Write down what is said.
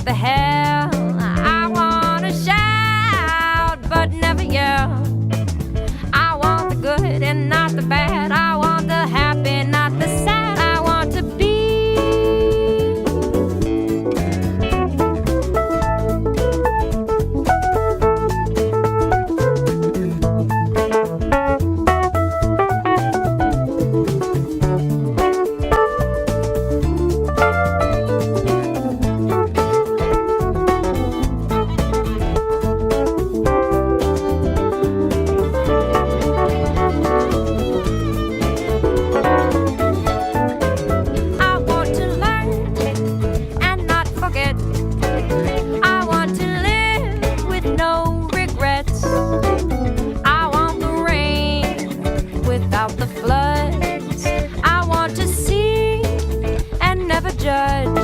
the hell. I wanna shout, but never yell. I want the good and not the bad. I want the happy, not the sad. I want to be. I want to live with no regrets. I want the rain without the floods. I want to see and never judge.